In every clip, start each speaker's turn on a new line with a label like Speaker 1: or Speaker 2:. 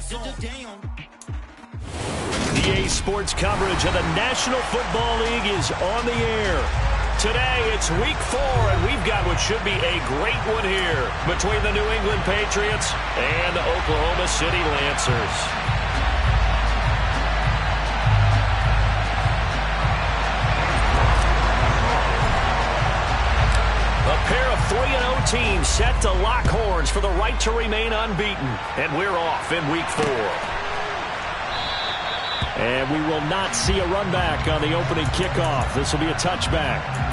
Speaker 1: EA Sports coverage of the National Football League is on the air. Today, it's Week 4, and we've got what should be a great one here between the New England Patriots and the Oklahoma City Lancers. A pair of 3-0 teams set to lock horns for the right to remain unbeaten, and we're off in Week 4. And we will not see a run back on the opening kickoff. This will be a touchback.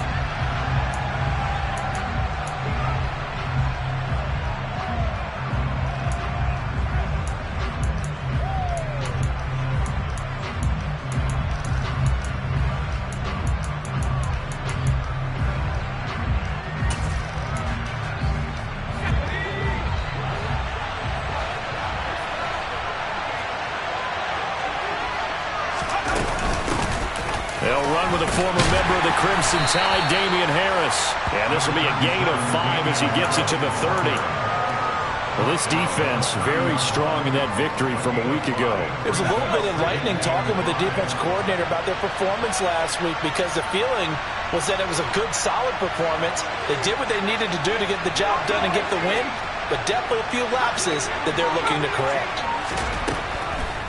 Speaker 1: They'll run with a former member of the Crimson Tide, Damian Harris. And this will be a gain of 5 as he gets it to the 30. Well, this defense very strong in that victory from a week ago.
Speaker 2: It was a little bit enlightening talking with the defense coordinator about their performance last week, because the feeling was that it was a good, solid performance. They did what they needed to do to get the job done and get the win, but definitely a few lapses that they're looking to correct.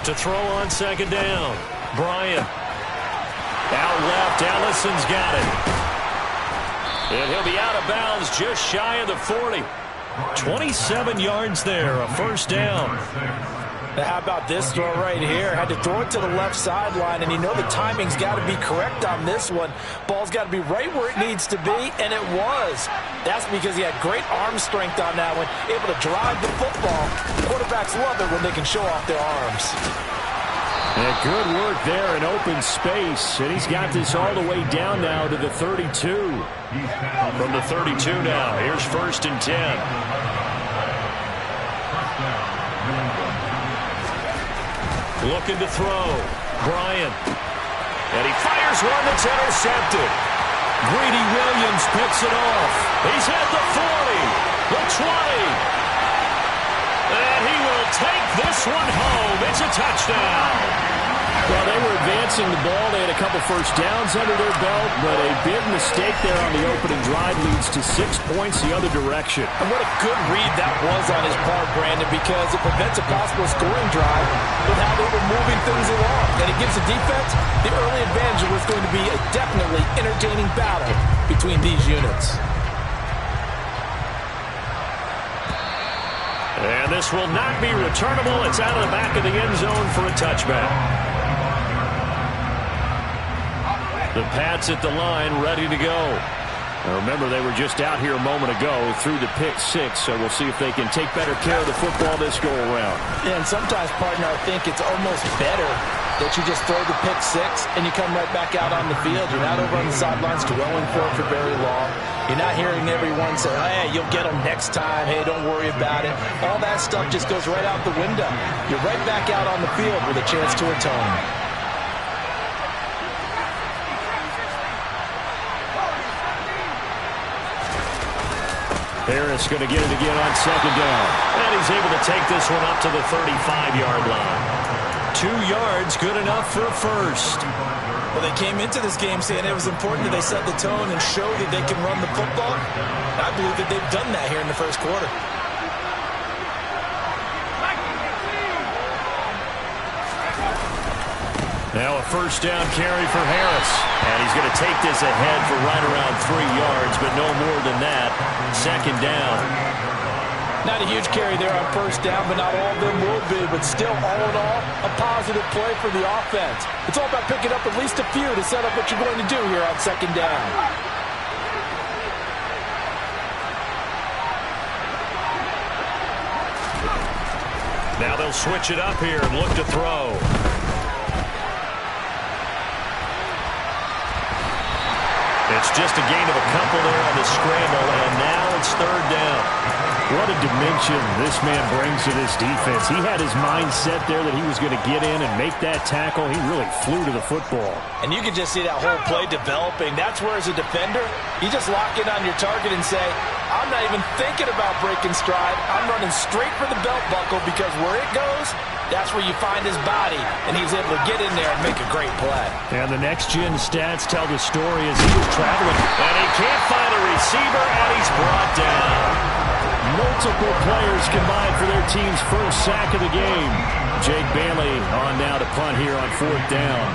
Speaker 1: To throw on second down, Bryant. Out left, Allison's got it. And he'll be out of bounds just shy of the 40. 27 yards there, a first down.
Speaker 2: Now how about this throw right here? Had to throw it to the left sideline, and you know the timing's got to be correct on this one. Ball's got to be right where it needs to be, and it was. That's because he had great arm strength on that one, able to drive the football. Quarterbacks love it when they can show off their arms.
Speaker 1: And good work there in open space. And he's got this all the way down now to the 32. From the 32 now. Here's 1st and 10. Looking to throw. Bryant. And he fires one that's intercepted. Greedy Williams picks it off. He's at the 40. The 20. And he will take this one home. It's a touchdown.
Speaker 3: Well, they were advancing the ball. They had a couple first downs under their belt, but a big mistake there on the opening drive leads to 6 points the other direction.
Speaker 2: And what a good read that was on his part, Brandon, because it prevents a possible scoring drive with how they were moving things along. And it gives the defense the early advantage of what's going to be a definitely entertaining battle between these units.
Speaker 1: And this will not be returnable. It's out of the back of the end zone for a touchback. The Pats at the line, ready to go. Now remember, they were just out here a moment ago through the pick 6, so we'll see if they can take better care of the football this go-around.
Speaker 2: Yeah, and sometimes, partner, I think it's almost better that you just throw the pick 6 and you come right back out on the field. You're not over on the sidelines dwelling for very long. You're not hearing everyone say, hey, you'll get them next time. Hey, don't worry about it. All that stuff just goes right out the window. You're right back out on the field with a chance to atone.
Speaker 1: Harris going to get it again on second down. And he's able to take this one up to the 35-yard line. 2 yards, good enough for a first.
Speaker 2: Well, they came into this game saying it was important that they set the tone and show that they can run the football. I believe that they've done that here in the first quarter.
Speaker 1: Now a first down carry for Harris. And he's going to take this ahead for right around 3 yards, but no more than that. Second down.
Speaker 2: Not a huge carry there on first down, but not all of them will be. But still, all in all, a positive play for the offense. It's all about picking up at least a few to set up what you're going to do here on second down.
Speaker 1: Now they'll switch it up here and look to throw. It's just a gain of a couple there on the scramble, and now it's third down.
Speaker 3: What a dimension this man brings to this defense. He had his mind set there that he was going to get in and make that tackle. He really flew to the football.
Speaker 2: And you can just see that whole play developing. That's where, as a defender, you just lock in on your target and say, I'm not even thinking about breaking stride. I'm running straight for the belt buckle, because where it goes, that's where you find his body. And he's able to get in there and make a great play.
Speaker 3: And the next-gen stats tell the story as he was traveling.
Speaker 1: And he can't find a receiver, and he's brought down.
Speaker 3: Multiple players combined for their team's first sack of the game. Jake Bailey on now to punt here on 4th down.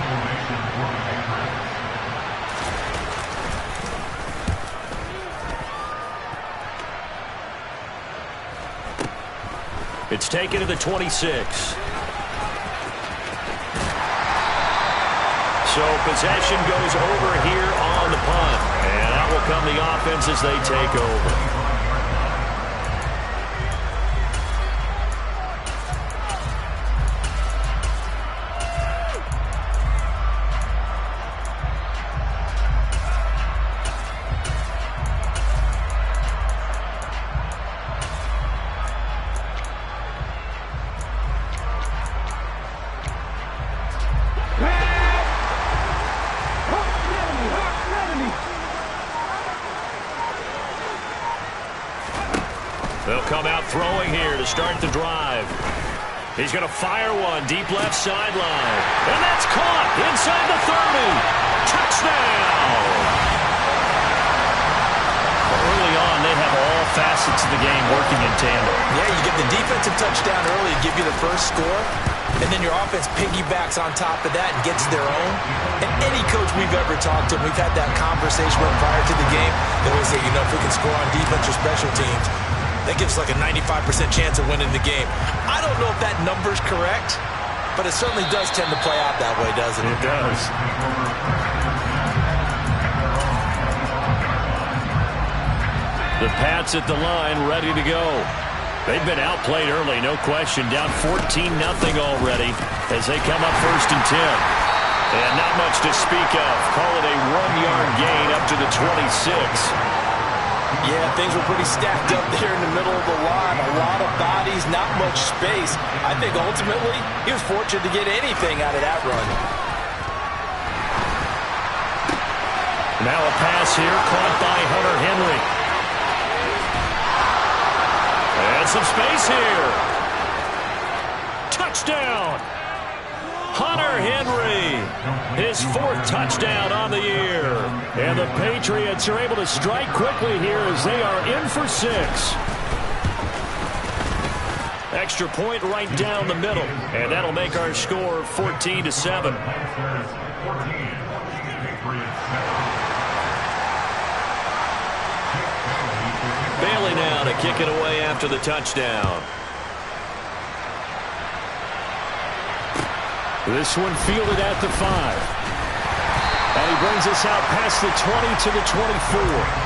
Speaker 1: It's taken to the 26. So possession goes over here on the punt. And out will come the offense as they take over. They'll come out throwing here to start the drive. He's going to fire one deep left sideline. And that's caught inside the 30. Touchdown! Early on, they have all facets of the game working in tandem.
Speaker 2: Yeah, you get the defensive touchdown early and give you the first score, and then your offense piggybacks on top of that and gets their own. And any coach we've ever talked to, we've had that conversation with prior to the game, they always say, if we can score on defense or special teams, that gives like a 95% chance of winning the game. I don't know if that number's correct, but it certainly does tend to play out that way, doesn't it?
Speaker 3: It does.
Speaker 1: The Pats at the line, ready to go. They've been outplayed early, no question. Down 14-0 already as they come up 1st and 10. And not much to speak of. Call it a 1-yard gain up to the 26.
Speaker 2: Yeah, things were pretty stacked up there in the middle of the line. A lot of bodies, not much space. I think ultimately he was fortunate to get anything out of that run.
Speaker 1: Now a pass here caught by Hunter Henry. And some space here. Touchdown! Hunter Henry, his 4th touchdown on the year.
Speaker 3: And the Patriots are able to strike quickly here as they are in for 6.
Speaker 1: Extra point right down the middle. And that'll make our score 14-7. Bailey now to kick it away after the touchdown.
Speaker 3: This one fielded at the 5. And he brings us out past the 20 to the 24.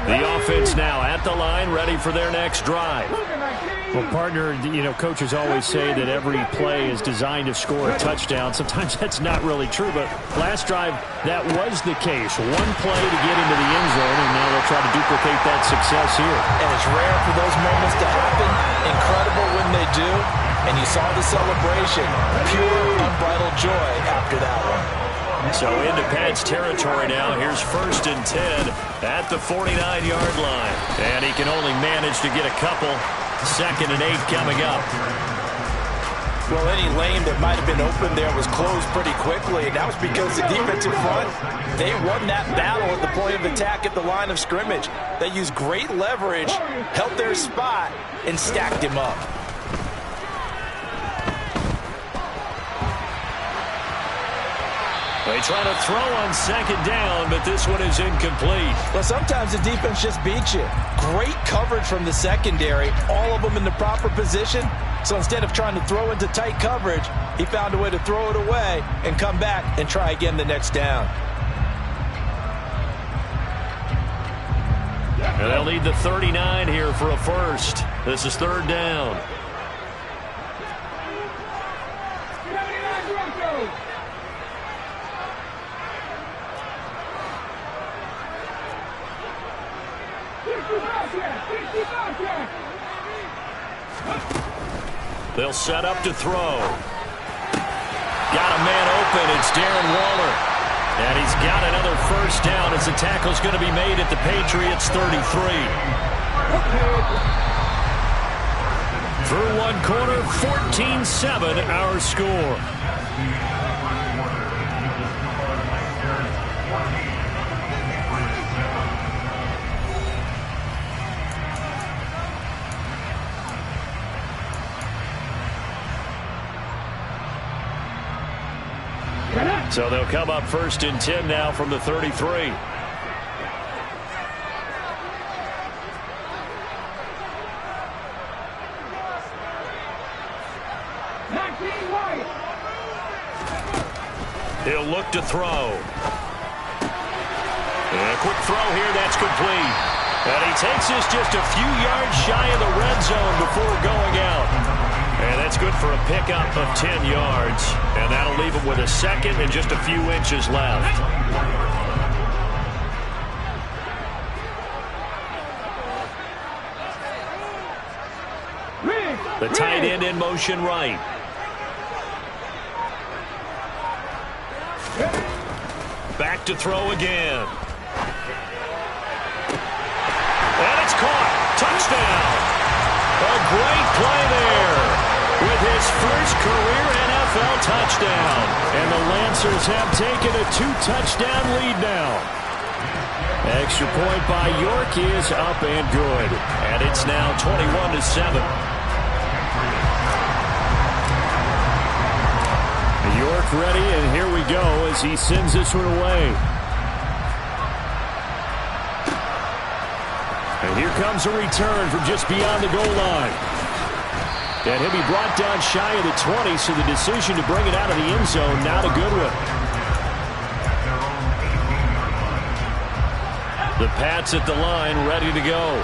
Speaker 1: The offense now at the line, ready for their next drive.
Speaker 3: Well, partner, coaches always say that every play is designed to score a touchdown. Sometimes that's not really true, but last drive, that was the case. One play to get into the end zone, and now they'll try to duplicate that success here.
Speaker 2: And it's rare for those moments to happen. Incredible when they do. And you saw the celebration. Pure, unbridled joy after that one.
Speaker 1: So into Pats territory now. Here's 1st and 10 at the 49-yard line. And he can only manage to get a couple. 2nd and 8 coming up.
Speaker 2: Well, any lane that might have been open there was closed pretty quickly, and that was because the defensive front, they won that battle at the point of attack at the line of scrimmage. They used great leverage, held their spot, and stacked him up.
Speaker 1: They try to throw on 2nd down, but this one is incomplete.
Speaker 2: Well, sometimes the defense just beats you. Great coverage from the secondary, all of them in the proper position. So instead of trying to throw into tight coverage, he found a way to throw it away and come back and try again the next down.
Speaker 1: And they'll need the 39 here for a first. This is 3rd down. They'll set up to throw. Got a man open. It's Darren Waller. And he's got another first down as the tackle's going to be made at the Patriots 33. Through one quarter, 14-7 our score. So they'll come up 1st and 10 now from the 33. He'll look to throw. And a quick throw here, that's complete. And he takes this just a few yards shy of the red zone before going out. And that's good for a pickup of 10 yards. And that'll leave him with a second and just a few inches left. The tight end in motion right. Back to throw again. And it's caught. Touchdown. A great play there with his first career NFL touchdown. And the Lancers have taken a 2-touchdown lead now. Extra point by York is up and good. And it's now 21-7. York ready, and here we go as he sends this one away. And here comes a return from just beyond the goal line. And he'll be brought down shy of the 20, so the decision to bring it out of the end zone, not a good one. The Pats at the line, ready to go.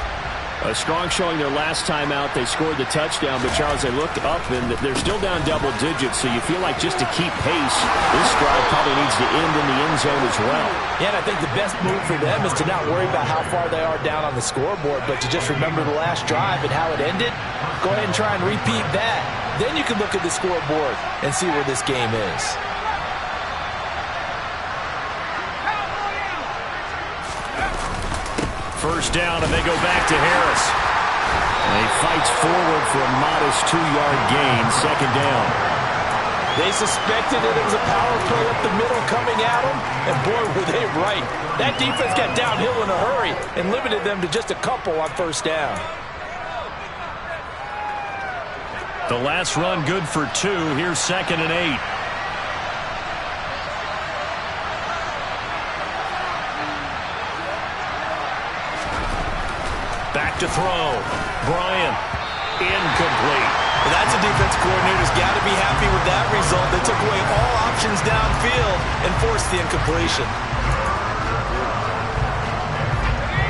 Speaker 1: A strong showing their last time out. They scored the touchdown, but Charles, they looked up, and they're still down double digits, so you feel like just to keep pace, this drive probably needs to end in the end zone as well.
Speaker 2: Yeah, and I think the best move for them is to not worry about how far they are down on the scoreboard, but to just remember the last drive and how it ended. Go ahead and try and repeat that. Then you can look at the scoreboard and see where this game is.
Speaker 1: First down, and they go back to Harris.
Speaker 3: And he fights forward for a modest 2-yard gain, second down.
Speaker 2: They suspected that it was a power play up the middle coming at them, and boy, were they right. That defense got downhill in a hurry and limited them to just a couple on first down.
Speaker 1: The last run good for 2. Here's 2nd and 8. Back to throw. Bryant. Incomplete.
Speaker 2: Well, that's a defense coordinator's got to be happy with that result. They took away all options downfield and forced the incompletion.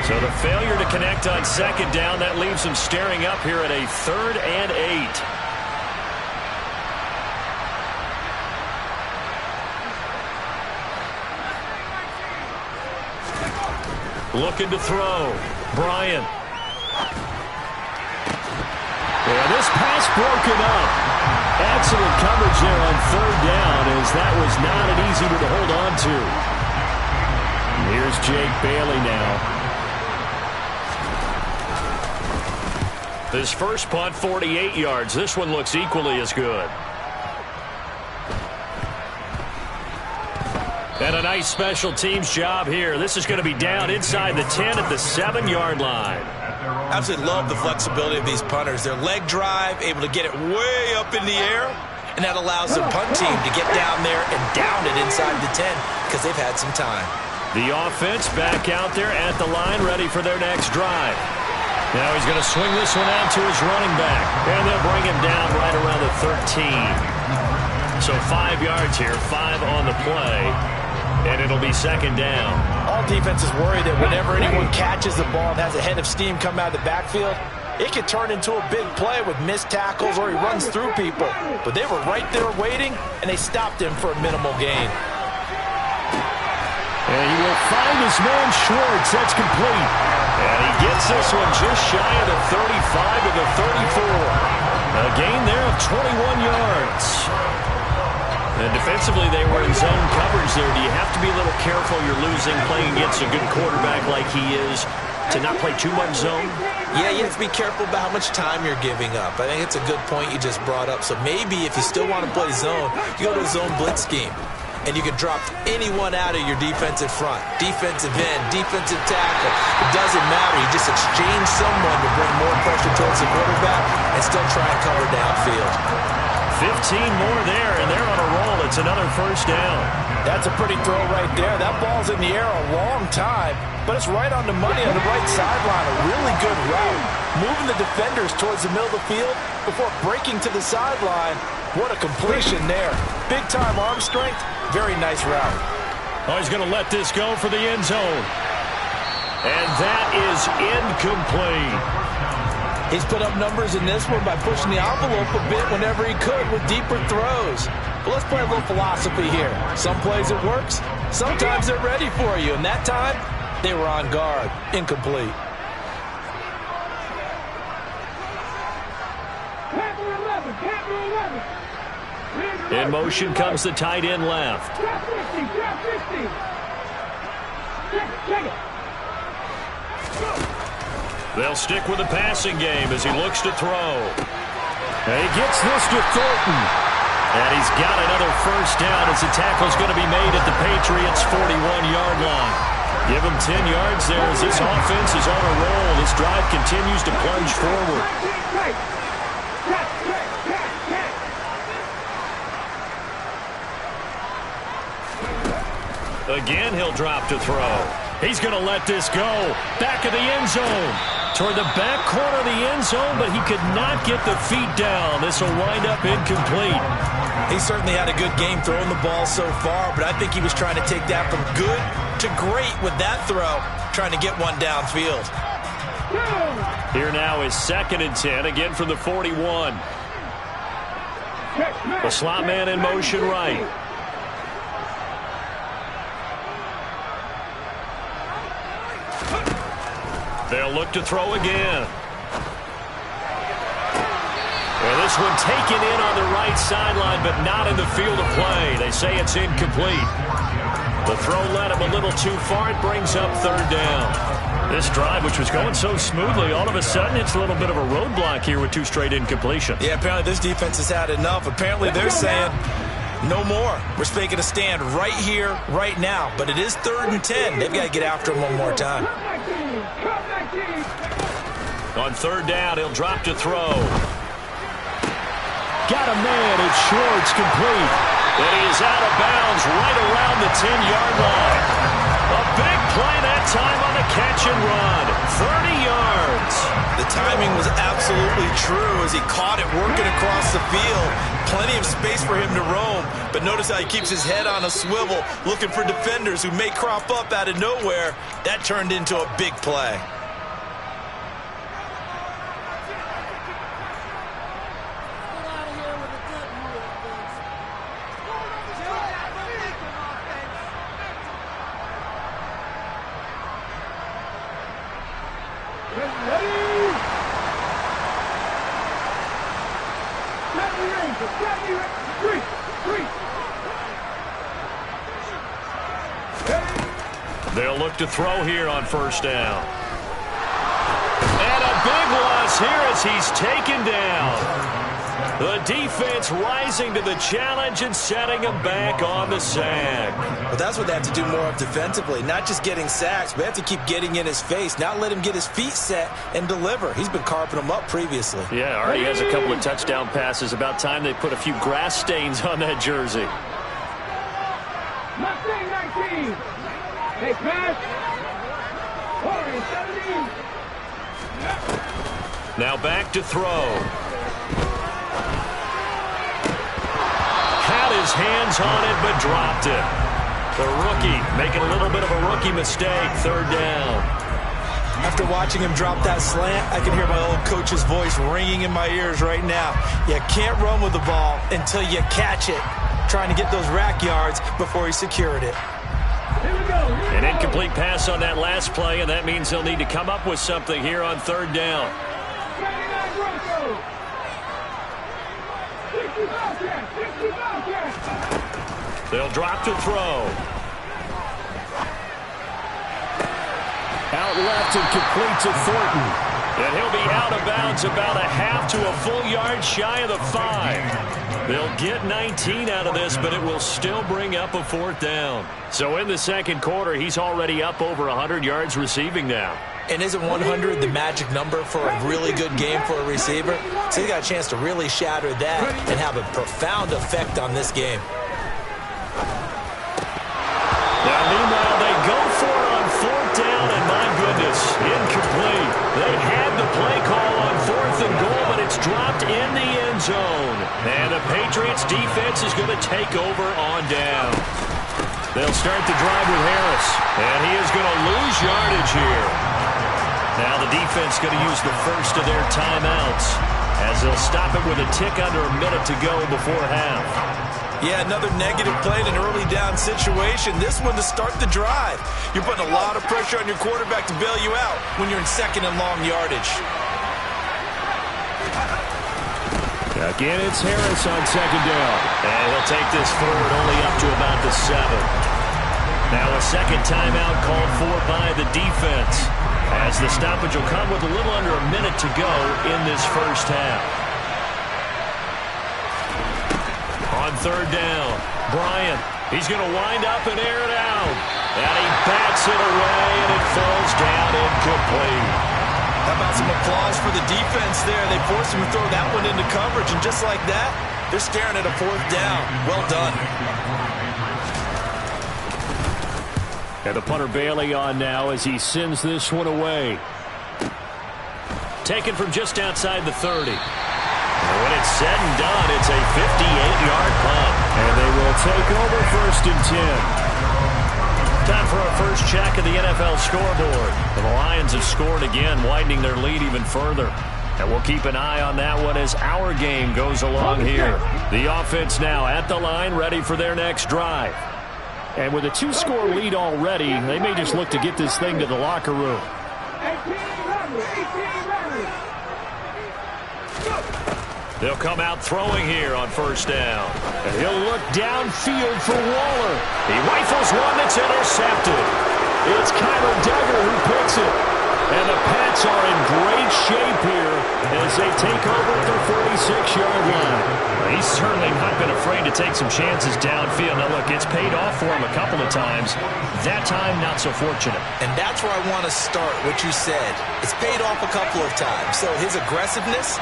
Speaker 1: So the failure to connect on second down, that leaves them staring up here at a 3rd and 8. Looking to throw. Bryant.
Speaker 3: Yeah, this pass broken up. Excellent coverage there on 3rd down, as that was not an easy one to hold on to. Here's Jake Bailey now.
Speaker 1: His first punt, 48 yards. This one looks equally as good. And a nice special teams job here. This is going to be down inside the 10 at the 7-yard line.
Speaker 2: Absolutely love the flexibility of these punters. Their leg drive, able to get it way up in the air, and that allows the punt team to get down there and down it inside the 10 because they've had some time.
Speaker 1: The offense back out there at the line, ready for their next drive. Now he's going to swing this one out to his running back, and they'll bring him down right around the 13. So 5 yards here, 5 on the play. And it'll be second down.
Speaker 2: All defenses worry that whenever anyone catches the ball and has a head of steam come out of the backfield, it could turn into a big play with missed tackles or he runs through people. But they were right there waiting, and they stopped him for a minimal gain.
Speaker 3: And he will find his man Schwartz. That's complete.
Speaker 1: And he gets this one just shy of the 35 to the 34. A gain there of 21 yards. And defensively, they were in zone coverage there. Do you have to be a little careful you're losing playing against a good quarterback like he is to not play too much zone?
Speaker 2: Yeah, you have to be careful about how much time you're giving up. I think it's a good point you just brought up. So maybe if you still want to play zone, you go to a zone blitz scheme. And you can drop anyone out of your defensive front. Defensive end, defensive tackle. It doesn't matter. You just exchange someone to bring more pressure towards the quarterback and still try and cover downfield.
Speaker 1: 15 more there, and they're on a roll. It's another first down.
Speaker 2: That's a pretty throw right there. That ball's in the air a long time, but it's right on the money on the right sideline. A really good route. Moving the defenders towards the middle of the field before breaking to the sideline. What a completion there. Big-time arm strength. Very nice route.
Speaker 1: Oh, he's going to let this go for the end zone. And that is incomplete.
Speaker 2: He's put up numbers in this one by pushing the envelope a bit whenever he could with deeper throws. But let's play a little philosophy here. Some plays it works. Sometimes they're ready for you. And that time, they were on guard. Incomplete.
Speaker 1: In motion comes the tight end left. They'll stick with the passing game as he looks to throw.
Speaker 3: And he gets this to Thornton.
Speaker 1: And he's got another first down as the tackle's going to be made at the Patriots' 41-yard line. Give him 10 yards there as this offense is on a roll. This drive continues to plunge forward. Again, he'll drop to throw. He's going to let this go. Back of the end zone. Toward the back corner of the end zone, but he could not get the feet down. This will wind up incomplete.
Speaker 2: He certainly had a good game throwing the ball so far, but I think he was trying to take that from good to great with that throw, trying to get one downfield.
Speaker 1: Here now is 2nd and 10, again from the 41. The slot man in motion right. They'll look to throw again. Well, this one taken in on the right sideline, but not in the field of play. They say it's incomplete. The throw led him a little too far. It brings up 3rd down. This drive, which was going so smoothly, all of a sudden it's a little bit of a roadblock here with 2 straight incompletions.
Speaker 2: Yeah, apparently this defense has had enough. Apparently they're saying no more. We're making a stand right here, right now. But it is 3rd and 10. They've got to get after him one more time.
Speaker 1: On 3rd down, he'll drop to throw.
Speaker 3: Got a man. It's Schwartz, complete.
Speaker 1: And he is out of bounds right around the 10-yard line. A big play that time on the catch and run. 30 yards.
Speaker 2: The timing was absolutely true as he caught it working across the field. Plenty of space for him to roam. But notice how he keeps his head on a swivel, looking for defenders who may crop up out of nowhere. That turned into a big play.
Speaker 1: They'll look to throw here on 1st down. And a big loss here as he's taken down. The defense rising to the challenge and setting him back on the sack.
Speaker 2: But that's what they have to do more of defensively, not just getting sacks, but they have to keep getting in his face, not let him get his feet set and deliver. He's been carping him up previously.
Speaker 3: Yeah, already has a couple of touchdown passes. About time they put a few grass stains on that jersey.
Speaker 4: Mustang 19. Hey, pass.
Speaker 1: Now back to throw. Had his hands on it, but dropped it. The rookie making a little bit of a rookie mistake. 3rd down.
Speaker 2: After watching him drop that slant, I can hear my old coach's voice ringing in my ears right now. You can't run with the ball until you catch it. Trying to get those rack yards before he secured it.
Speaker 1: An incomplete pass on that last play, and that means they'll need to come up with something here on third down. They'll drop to throw.
Speaker 3: Out left and complete to Thornton.
Speaker 1: And he'll be out of bounds about a half to a full yard shy of the 5. They'll get 19 out of this, but it will still bring up a fourth down. So in the second quarter, he's already up over 100 yards receiving now.
Speaker 2: And isn't 100 the magic number for a really good game for a receiver? So he got a chance to really shatter that and have a profound effect on this game.
Speaker 1: Now, meanwhile, they go for it on fourth down, and my goodness, incomplete. They had the play call on fourth and goal, but it's dropped in the end zone. And the Patriots defense is going to take over on down. They'll start the drive with Harris, and he is going to lose yardage here. Now the defense going to use the first of their timeouts as they'll stop it with a tick under a minute to go before half.
Speaker 2: Yeah, another negative play in an early down situation. This one to start the drive. You're putting a lot of pressure on your quarterback to bail you out when you're in second and long yardage.
Speaker 3: Again, it's Harris on second down.
Speaker 1: And he'll take this forward only up to about the 7. Now a second timeout called for by the defense, as the stoppage will come with a little under a minute to go in this first half. On third down, Bryant. He's going to wind up and air it out. And he bats it away, and it falls down incomplete.
Speaker 2: How about some applause for the defense there? They forced him to throw that one into coverage, and just like that, they're staring at a fourth down. Well done.
Speaker 3: And the punter Bailey on now as he sends this one away.
Speaker 1: Taken from just outside the 30. And when it's said and done, it's a 58-yard punt.
Speaker 3: And they will take over first and 10.
Speaker 1: Time for our first check of the NFL scoreboard. The Lions have scored again, widening their lead even further. And we'll keep an eye on that one as our game goes along here. The offense now at the line, ready for their next drive.
Speaker 3: And with a 2-score lead already, they may just look to get this thing to the locker room.
Speaker 1: They'll come out throwing here on first down.
Speaker 3: And he'll look downfield for Waller.
Speaker 1: He rifles one that's intercepted.
Speaker 3: It's Kyler Duggar who picks it. And the Pats are in great shape here as they take over at their 46-yard line.
Speaker 1: He's certainly not been afraid to take some chances downfield. Now, look, it's paid off for him a couple of times. That time, not so fortunate.
Speaker 2: And that's where I want to start, what you said. It's paid off a couple of times. So his aggressiveness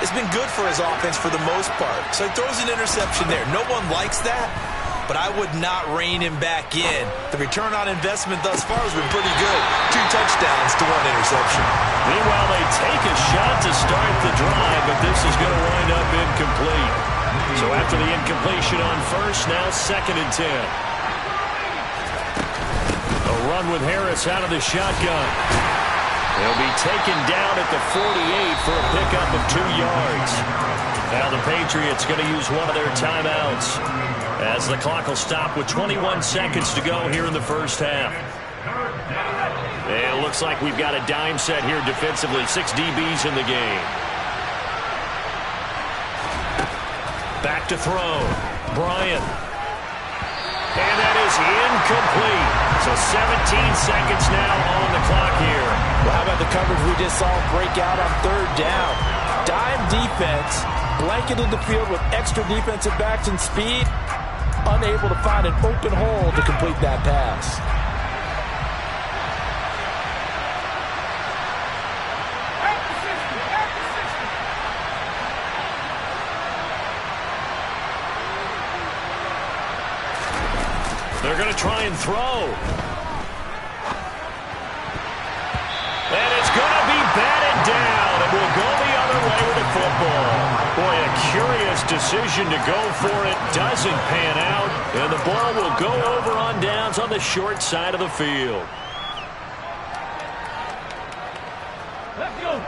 Speaker 2: has been good for his offense for the most part. So he throws an interception there. No one likes that, but I would not rein him back in. The return on investment thus far has been pretty good. 2 touchdowns to 1 interception.
Speaker 1: Meanwhile, they take a shot to start the drive, but this is going to wind up incomplete. So after the incompletion on first, now second and 10. A run with Harris out of the shotgun. He'll be taken down at the 48 for a pickup of 2 yards. Now the Patriots going to use one of their timeouts as the clock will stop with 21 seconds to go here in the first half. And it looks like we've got a dime set here defensively. 6 DBs in the game. Back to throw. Bryant. And that is incomplete. So 17 seconds now on the clock here.
Speaker 2: Well, how about the coverage we just saw break out on third down? Dime defense, blanketed the field with extra defensive backs and speed, unable to find an open hole to complete that pass.
Speaker 1: They're going to try and throw. And it's going to be batted down. It will go the other way with the football. Boy, a curious decision to go for it. Doesn't pan out. And the ball will go over on downs on the short side of the field.
Speaker 4: Let's go.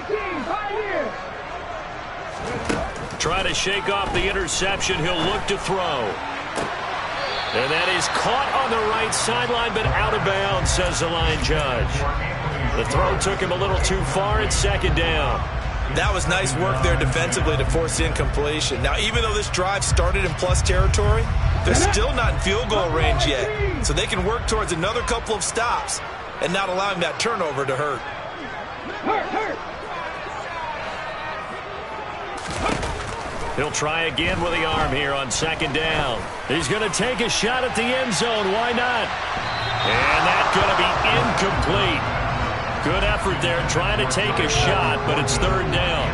Speaker 4: 18, Pioneer.
Speaker 1: Try to shake off the interception. He'll look to throw. And that is caught on the right sideline, but out of bounds, says the line judge. The throw took him a little too far. It's second down.
Speaker 2: That was nice work there defensively to force the incompletion. Now, even though this drive started in plus territory, they're still not in field goal range yet. So they can work towards another couple of stops and not allowing that turnover to hurt.
Speaker 1: He'll try again with the arm here on second down. He's going to take a shot at the end zone. Why not? And that's going to be incomplete. Good effort there trying to take a shot, but it's third down.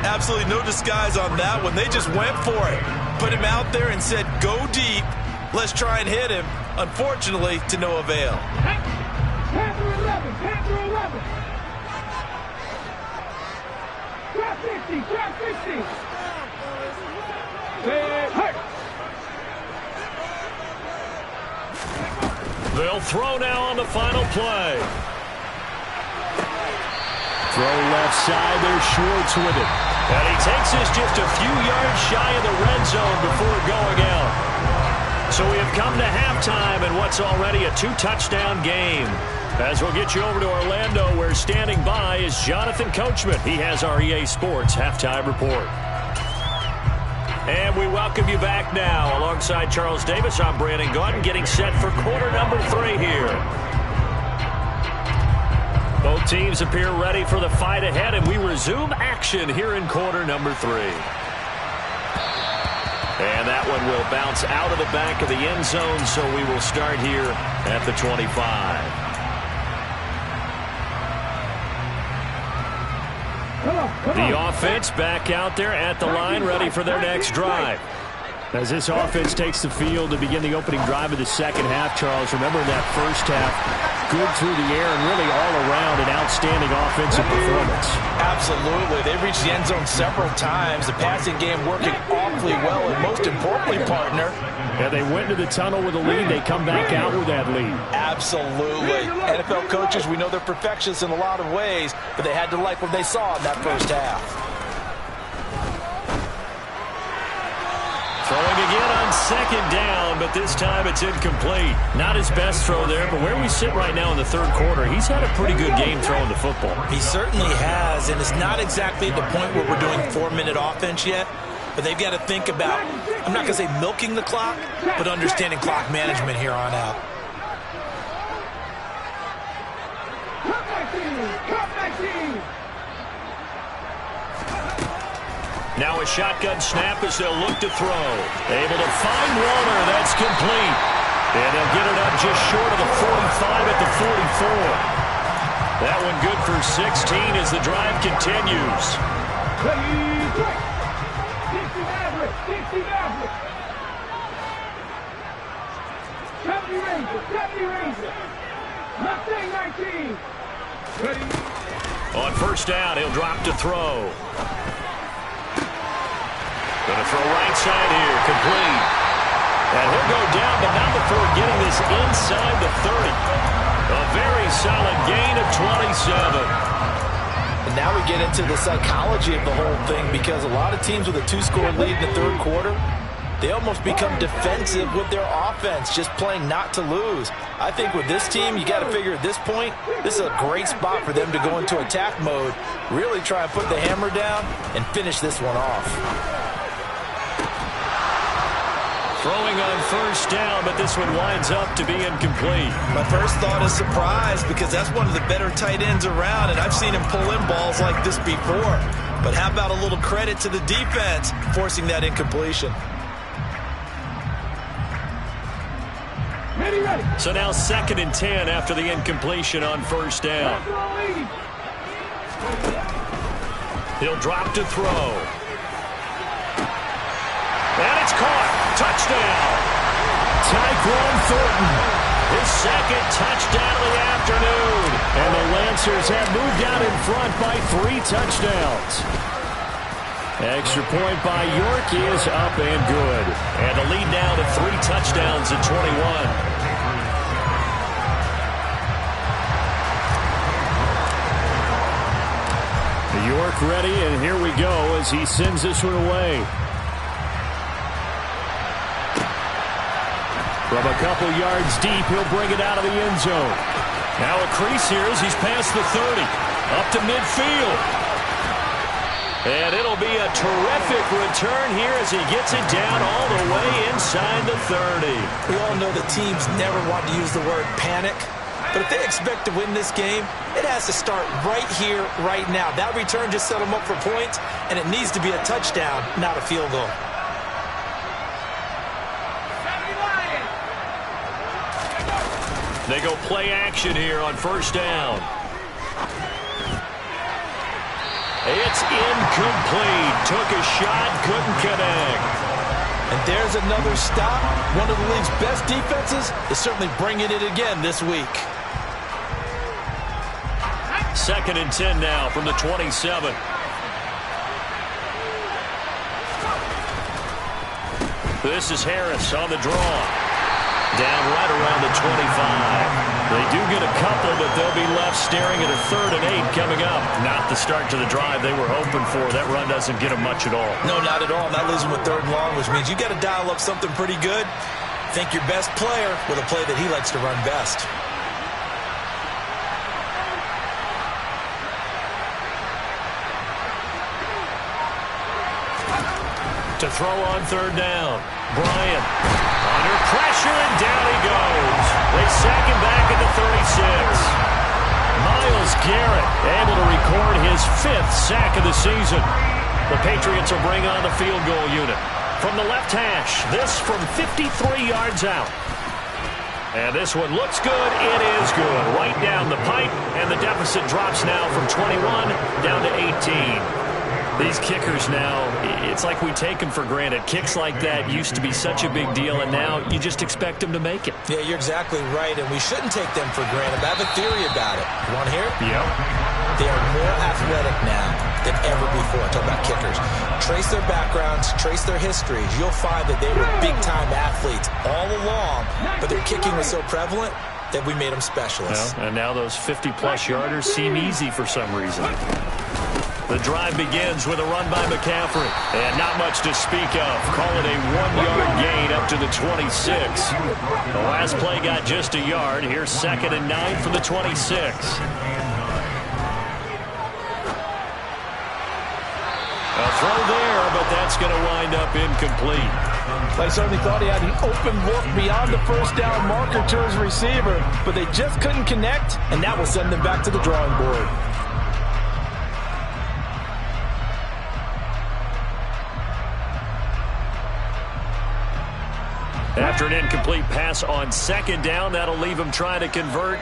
Speaker 2: Absolutely no disguise on that one. They just went for it. Put him out there and said, go deep. Let's try and hit him. Unfortunately, to no avail.
Speaker 4: Panther 11, Panther 11. Drop 50, drop 50.
Speaker 1: They'll throw now on the final play.
Speaker 3: Throw left side. There's Schwartz with it.
Speaker 1: And he takes this just a few yards shy of the red zone before going out. So we have come to halftime in what's already a two-touchdown game. As we'll get you over to Orlando, where standing by is Jonathan Coachman. He has our EA Sports Halftime Report. And we welcome you back now. Alongside Charles Davis, I'm Brandon Gaudin, getting set for quarter number 3 here. Both teams appear ready for the fight ahead, and we resume action here in quarter number 3. And that one will bounce out of the back of the end zone, so we will start here at the 25. The offense back out there at the line, ready for their next drive.
Speaker 3: As this offense takes the field to begin the opening drive of the second half, Charles, remember in that first half, good through the air and really all around an outstanding offensive performance.
Speaker 2: Absolutely. They've reached the end zone several times. The passing game working awfully well, and most importantly, partner,
Speaker 3: yeah, they went into the tunnel with a lead. They come back out with that lead.
Speaker 2: Absolutely. NFL coaches, we know they're perfectionists in a lot of ways, but they had to like what they saw in that first half.
Speaker 1: Throwing again on second down, but this time it's incomplete. Not his best throw there, but where we sit right now in the third quarter, he's had a pretty good game throwing the football.
Speaker 2: He certainly has, and it's not exactly at the point where we're doing 4-minute offense yet, but they've got to think about, I'm not going to say milking the clock, but understanding clock management here on out.
Speaker 1: Now a shotgun snap as they'll look to throw. Able to find Warner. That's complete. And they'll get it up just short of the 45 at the 44. That one good for 16 as the drive continues.
Speaker 4: 60 Maverick, 60 Maverick. 70 Ranger, 70 Ranger. Mustang 19. Ready.
Speaker 1: On first down, he'll drop to throw. Going to throw right side here, complete. And he'll go down, but not before getting this inside the 30. A very solid gain of 27.
Speaker 2: And now we get into the psychology of the whole thing, because a lot of teams with a 2-score lead in the third quarter, they almost become defensive with their offense, just playing not to lose. I think with this team, you got to figure at this point, this is a great spot for them to go into attack mode, really try and put the hammer down and finish this one off.
Speaker 1: Throwing on first down, but this one winds up to be incomplete.
Speaker 2: My first thought is surprise, because that's one of the better tight ends around, and I've seen him pull in balls like this before. But how about a little credit to the defense forcing that incompletion?
Speaker 1: So now 2nd and 10 after the incompletion on first down. He'll drop to throw. And it's caught. Touchdown.
Speaker 3: Tyquan Thornton.
Speaker 1: His 2nd touchdown of the afternoon.
Speaker 3: And the Lancers have moved out in front by 3 touchdowns. Extra point by York is up and good.
Speaker 1: And the lead now to 3 touchdowns at 21.
Speaker 3: York ready, and here we go as he sends this one away. From a couple yards deep, he'll bring it out of the end zone.
Speaker 1: Now a crease here as he's past the 30. Up to midfield. And it'll be a terrific return here as he gets it down all the way inside the 30.
Speaker 2: We all know the teams never want to use the word panic. But if they expect to win this game, it has to start right here, right now. That return just set them up for points, and it needs to be a touchdown, not a field goal.
Speaker 1: They go play action here on first down. It's incomplete. Took a shot, couldn't connect.
Speaker 2: And there's another stop. One of the league's best defenses is certainly bringing it again this week.
Speaker 1: 2nd and 10 now from the 27. This is Harris on the draw. Down right around the 25. They do get a couple, but they'll be left staring at a 3rd and 8 coming up. Not the start to the drive they were hoping for. That run doesn't get them much at all.
Speaker 2: No, not at all. Not losing with 3rd and long, which means you got to dial up something pretty good. Think your best player with a play that he likes to run best.
Speaker 1: To throw on 3rd down. Bryant under pressure, and down he goes. They sack him back at the 36. Myles Garrett able to record his 5th sack of the season. The Patriots will bring on the field goal unit. From the left hash, this from 53 yards out. And this one looks good. It is good. Right down the pipe, and the deficit drops now from 21 down to 18. These kickers now, it's like we take them for granted. Kicks like that used to be such a big deal, and now you just expect them to make it.
Speaker 2: Yeah, you're exactly right, and we shouldn't take them for granted. I have a theory about it. You want to hear it?
Speaker 1: Yep.
Speaker 2: They are more athletic now than ever before. Talk about kickers. Trace their backgrounds, trace their histories. You'll find that they were big-time athletes all along, but their kicking was so prevalent that we made them specialists.
Speaker 1: Well, and now those 50-plus yarders seem easy for some reason. The drive begins with a run by McCaffrey. And not much to speak of. Call it a 1-yard gain up to the 26. The last play got just a yard. Here's 2nd and 9 from the 26. A throw there, but that's going to wind up incomplete.
Speaker 2: They certainly thought he had an open look beyond the first down marker to his receiver, but they just couldn't connect, and that will send them back to the drawing board.
Speaker 1: After an incomplete pass on 2nd down, that'll leave him trying to convert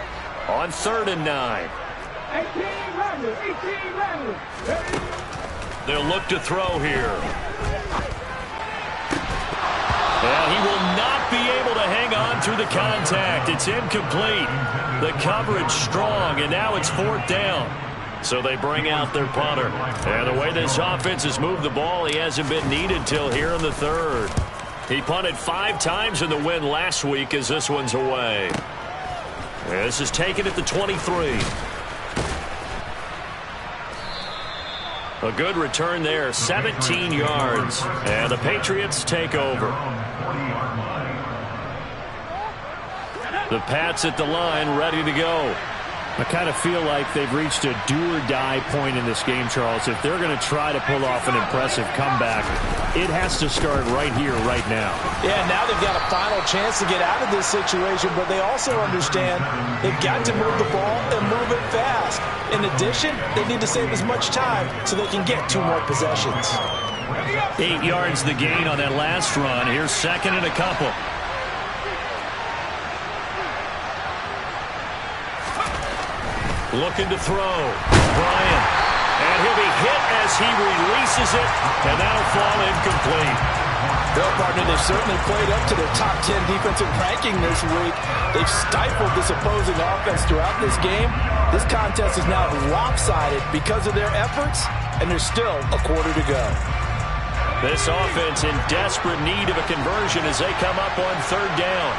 Speaker 1: on 3rd and 9.
Speaker 4: 18 Randall.
Speaker 1: They'll look to throw here. And he will not be able to hang on through the contact. It's incomplete. The coverage strong, and now it's 4th down. So they bring out their punter. And the way this offense has moved the ball, he hasn't been needed till here in the 3rd. He punted 5 times in the win last week as this one's away. This is taken at the 23. A good return there, 17 yards. And the Patriots take over. The Pats at the line, ready to go.
Speaker 3: I kind of feel like they've reached a do-or-die point in this game, Charles. If they're going to try to pull off an impressive comeback, it has to start right here, right now.
Speaker 2: Yeah, now they've got a final chance to get out of this situation, but they also understand they've got to move the ball and move it fast. In addition, they need to save as much time so they can get 2 more possessions.
Speaker 1: 8 yards the gain on that last run. Here's 2nd and a couple. Looking to throw. Bryant. And he'll be hit as he releases it, and that'll fall incomplete.
Speaker 2: Well, partner, they've certainly played up to their top 10 defensive ranking this week. They've stifled this opposing offense throughout this game. This contest is now lopsided because of their efforts, and there's still a quarter to go.
Speaker 1: This offense in desperate need of a conversion as they come up on 3rd down.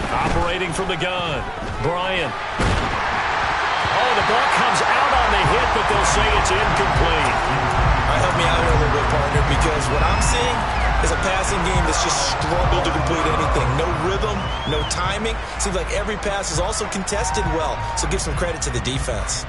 Speaker 1: Operating from the gun, Bryant. Oh, the ball comes out on the hit, but they'll say it's incomplete.
Speaker 2: Help me out here a little bit, partner, because what I'm seeing is a passing game that's just struggled to complete anything. No rhythm, no timing. Seems like every pass is also contested well, so give some credit to the defense.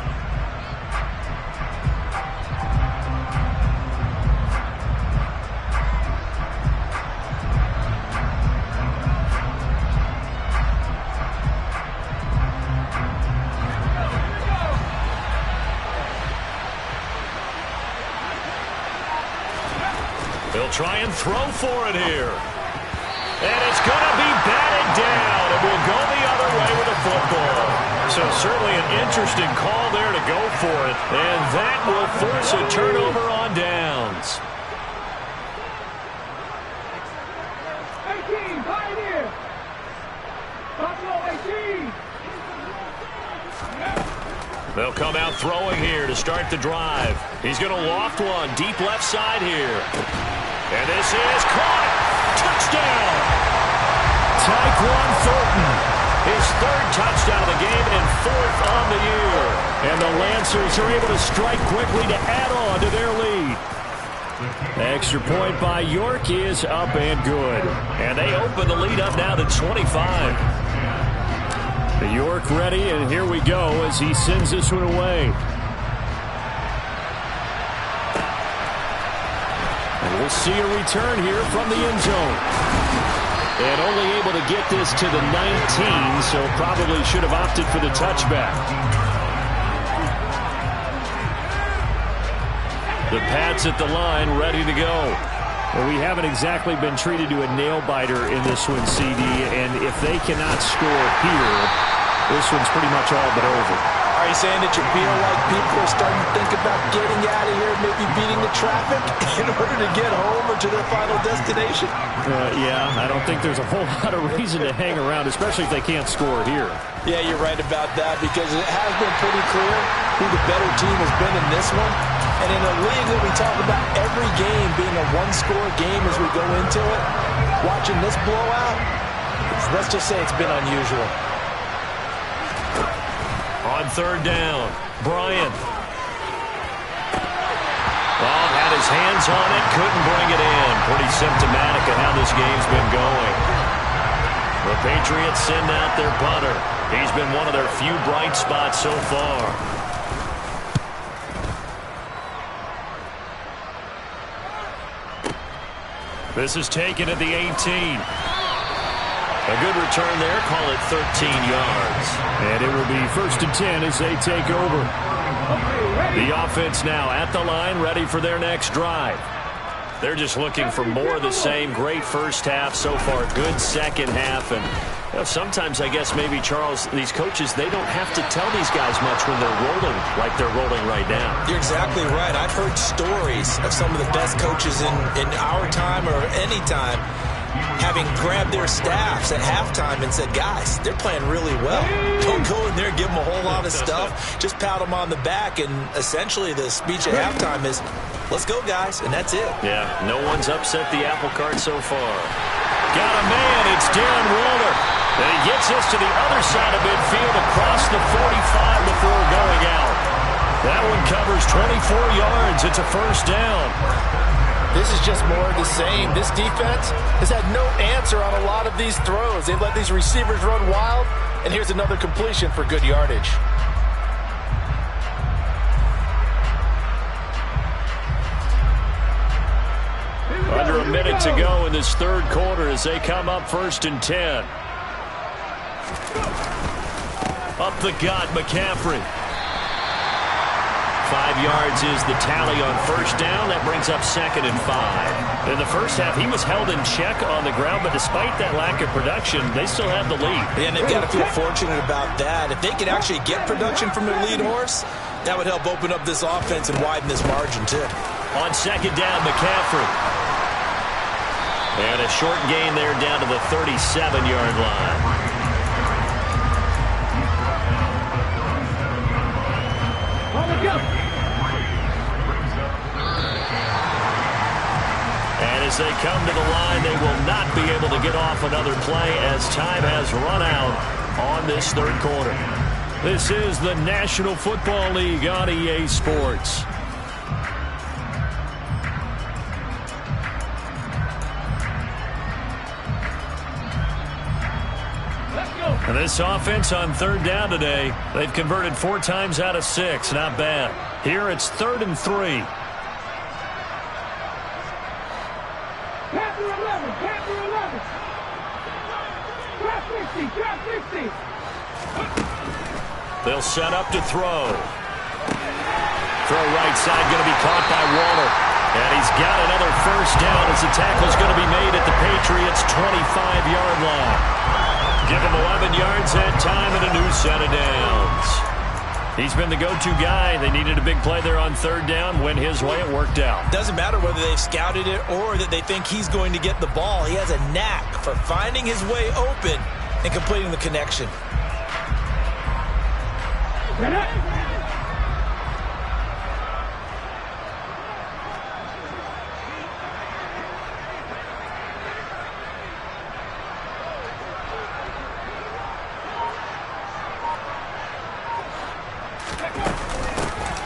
Speaker 1: They'll try and throw for it here. And it's going to be batted down. It will go the other way with the football. So certainly an interesting call there to go for it. And that will force a turnover on downs.
Speaker 4: 18, Pioneer. Buffalo 18.
Speaker 1: They'll come out throwing here to start the drive. He's going to loft one deep left side here. And this is caught. Touchdown. Tyquan Thornton. His third touchdown of the game and fourth on the year. And the Lancers are able to strike quickly to add on to their lead.
Speaker 3: Extra point by York is up and good.
Speaker 1: And they open the lead up now to 25.
Speaker 3: York ready, and here we go as he sends this one away. And we'll see a return here from the end zone. And only able to get this to the 19, so probably should have opted for the touchback. The Pats at the line, ready to go. Well, we haven't exactly been treated to a nail-biter in this one, CD, and if they cannot score here, this one's pretty much all but over.
Speaker 2: Are you saying that you feel like people are starting to think about getting out of here, maybe beating the traffic in order to get home or to their final destination?
Speaker 3: Yeah, I don't think there's a whole lot of reason to hang around, especially if they can't score here.
Speaker 2: Yeah, you're right about that, because it has been pretty clear who the better team has been in this one. And in a league that we talk about every game being a one-score game as we go into it, watching this blowout, let's just say it's been unusual.
Speaker 1: On third down, Bryant. Well, had his hands on it, couldn't bring it in. Pretty symptomatic of how this game's been going. The Patriots send out their punter. He's been one of their few bright spots so far. This is taken at the 18. A good return there, call it 13 yards.
Speaker 3: And it will be 1st and 10 as they take over. The offense now at the line, ready for their next drive.
Speaker 1: They're just looking for more of the same. Great first half so far, good second half. And you know, sometimes I guess maybe, Charles, these coaches, they don't have to tell these guys much when they're rolling like they're rolling right now.
Speaker 2: You're exactly right. I've heard stories of some of the best coaches in our time or any time having grabbed their staffs at halftime and said, guys, they're playing really well. Don't go in there and give them a whole lot of stuff. Just pat them on the back. And essentially the speech at halftime is, let's go, guys. And that's it.
Speaker 1: Yeah, no one's upset the apple cart so far. Got a man. It's Darren Waller. And he gets us to the other side of midfield across the 45 before going out. That one covers 24 yards. It's a first down.
Speaker 2: This is just more of the same. This defense has had no answer on a lot of these throws. They've let these receivers run wild, and here's another completion for good yardage.
Speaker 1: Under a minute to go in this third quarter as they come up 1st and 10. Up the gut, McCaffrey. 5 yards is the tally on first down. That brings up 2nd and 5. In the first half, he was held in check on the ground, but despite that lack of production, they still have the lead.
Speaker 2: Yeah, and they've got to feel fortunate about that. If they could actually get production from their lead horse, that would help open up this offense and widen this margin, too.
Speaker 1: On 2nd down, McCaffrey. And a short gain there down to the 37-yard line. And as they come to the line, they will not be able to get off another play as time has run out on this third quarter. This is the National Football League on EA Sports. This offense on third down today, they've converted 4 times out of 6. Not bad. Here it's 3rd and 3.
Speaker 4: Panther 11, Panther 11. Drop 50, drop 50.
Speaker 1: They'll set up to throw. Throw right side, going to be caught by Waller. And he's got another first down as the tackle's going to be made at the Patriots' 25-yard line. Give him 11 yards that time and a new set of downs. He's been the go-to guy. They needed a big play there on third down. Went his way, it worked out.
Speaker 2: Doesn't matter whether they've scouted it or that they think he's going to get the ball. He has a knack for finding his way open and completing the connection.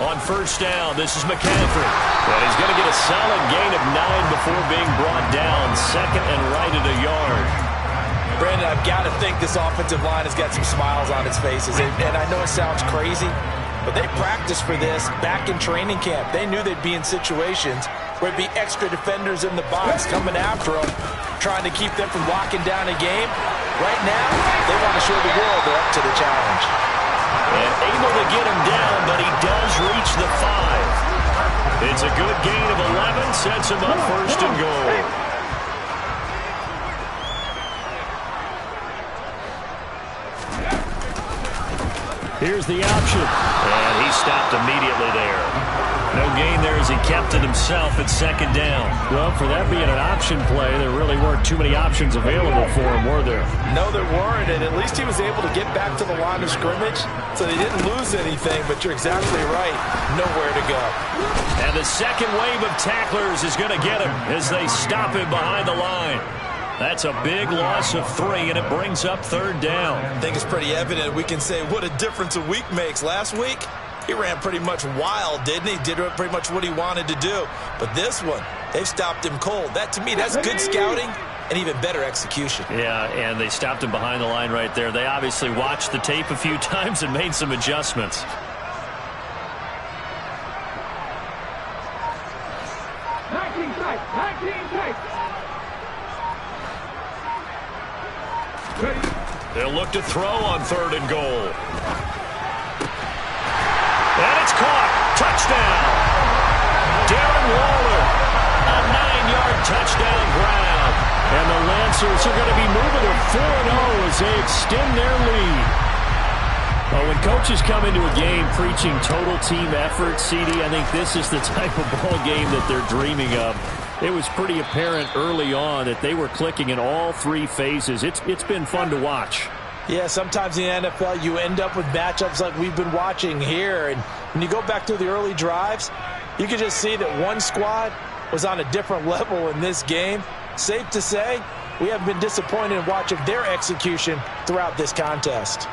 Speaker 1: On first down, this is McCaffrey. And he's going to get a solid gain of 9 before being brought down. 2nd and right at a yard.
Speaker 2: Brandon, I've got to think this offensive line has got some smiles on its faces. And I know it sounds crazy, but they practiced for this back in training camp. They knew they'd be in situations where there'd be extra defenders in the box coming after them, trying to keep them from locking down a game. Right now, they want to show the world they're up to the challenge.
Speaker 1: And able to get him down, but he does reach the 5. It's a good gain of 11, sets him up 1st and goal.
Speaker 3: Here's the option.
Speaker 1: And he stopped immediately there. No gain there as he kept it himself at 2nd down.
Speaker 3: Well, for that being an option play, there really weren't too many options available for him, were there?
Speaker 2: No, there weren't, and at least he was able to get back to the line of scrimmage, so they didn't lose anything, but you're exactly right. Nowhere to go.
Speaker 1: And the second wave of tacklers is going to get him as they stop him behind the line. That's a big loss of 3, and it brings up 3rd down.
Speaker 2: I think it's pretty evident. We can say what a difference a week makes. Last week, he ran pretty much wild, didn't he? Did pretty much what he wanted to do. But this one, they've stopped him cold. That, to me, that's good scouting and even better execution.
Speaker 1: Yeah, and they stopped him behind the line right there. They obviously watched the tape a few times and made some adjustments. They'll look to throw on 3rd and goal. And it's caught. Touchdown. Darren Waller. A 9-yard touchdown grab.
Speaker 3: And the Lancers are going to be moving to 4-0 as they extend their lead. Well, when coaches come into a game preaching total team effort, CD, I think this is the type of ball game that they're dreaming of. It was pretty apparent early on that they were clicking in all 3 phases. It's been fun to watch.
Speaker 2: Yeah, sometimes in the NFL you end up with matchups like we've been watching here. And when you go back to the early drives, you can just see that one squad was on a different level in this game. Safe to say, we haven't been disappointed in watching their execution throughout this contest.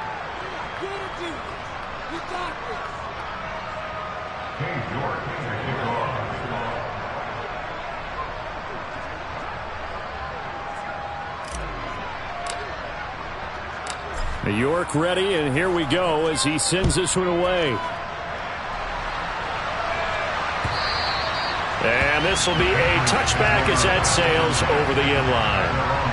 Speaker 3: York ready, and here we go as he sends this one away.
Speaker 1: And this will be a touchback as that sails over the end line.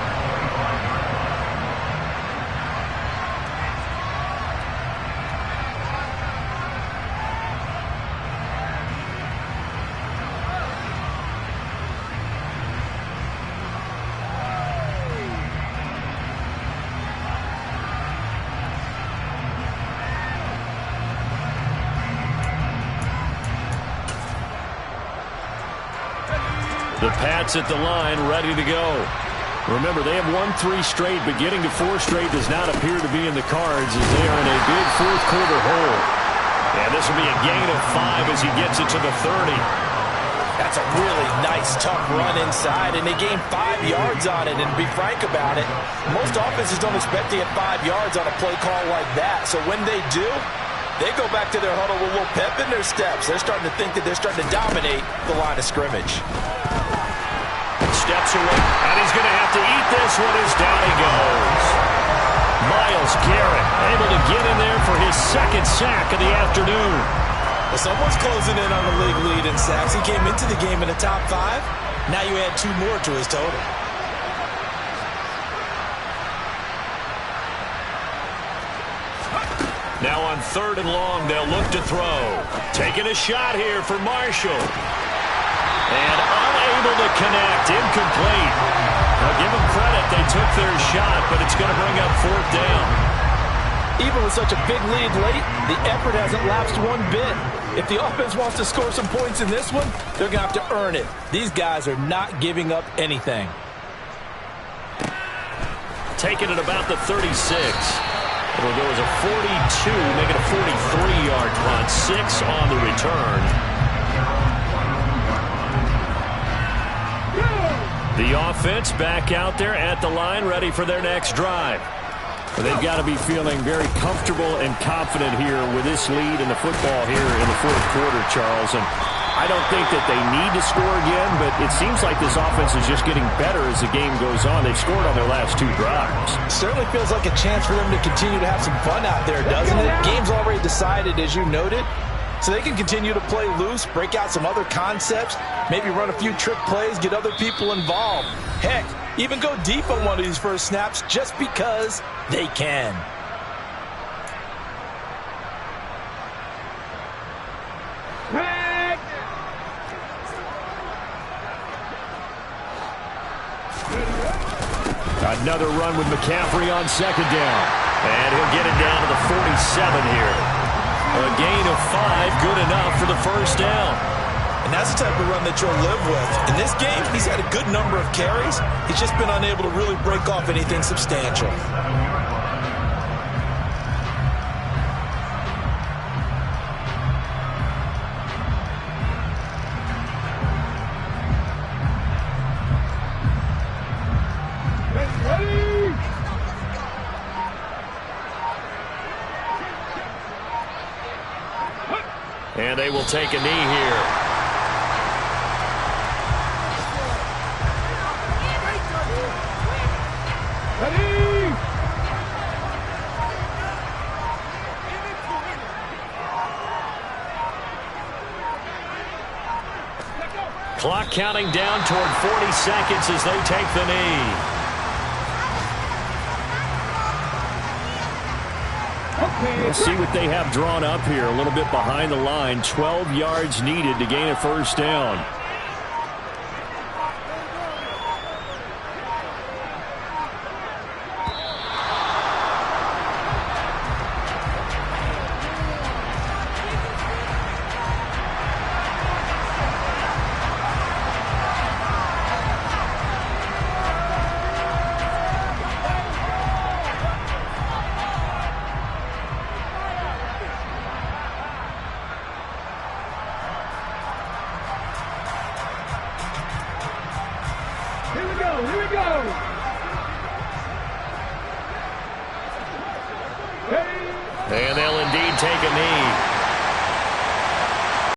Speaker 1: The Pats at the line, ready to go.
Speaker 3: Remember, they have won 3 straight, but getting to 4 straight does not appear to be in the cards as they are in a big fourth-quarter hole.
Speaker 1: And this will be a gain of 5 as he gets it to the 30.
Speaker 2: That's a really nice, tough run inside, and they gained 5 yards on it. And to be frank about it, most offenses don't expect to get 5 yards on a play call like that. So when they do, they go back to their huddle with a little pep in their steps. They're starting to think that they're starting to dominate the line of scrimmage.
Speaker 1: Steps away, and he's going to have to eat this one as down he goes.
Speaker 3: Myles Garrett able to get in there for his second sack of the afternoon.
Speaker 2: Well, someone's closing in on the league lead in sacks. He came into the game in the top 5. Now you add 2 more to his total.
Speaker 1: Now on 3rd and long, they'll look to throw. Taking a shot here for Marshall. And unable to connect. Incomplete. Now give them credit. They took their shot, but it's going to bring up 4th down.
Speaker 2: Even with such a big lead late, the effort hasn't lapsed one bit. If the offense wants to score some points in this one, they're going to have to earn it. These guys are not giving up anything.
Speaker 3: Taking it about the 36. It'll go as a 42, make it a 43-yard punt. 6 on the return. The offense back out there at the line, ready for their next drive. They've got to be feeling very comfortable and confident here with this lead in the football here in the 4th quarter, Charles. And I don't think that they need to score again, but it seems like this offense is just getting better as the game goes on. They've scored on their last 2 drives.
Speaker 2: Certainly feels like a chance for them to continue to have some fun out there, doesn't it? Game's already decided, as you noted, so they can continue to play loose, break out some other concepts, maybe run a few trick plays, get other people involved. Heck, even go deep on one of these first snaps just because they can.
Speaker 3: Another run with McCaffrey on 2nd down. And he'll get it down to the 47 here. A gain of 5, good enough for the 1st down.
Speaker 2: And that's the type of run that you'll live with. In this game, he's had a good number of carries. He's just been unable to really break off anything substantial.
Speaker 3: And they will take a knee here. Clock counting down toward 40 seconds as they take the knee. Let's see what they have drawn up here. A little bit behind the line. 12 yards needed to gain a 1st down. And they'll indeed take a knee.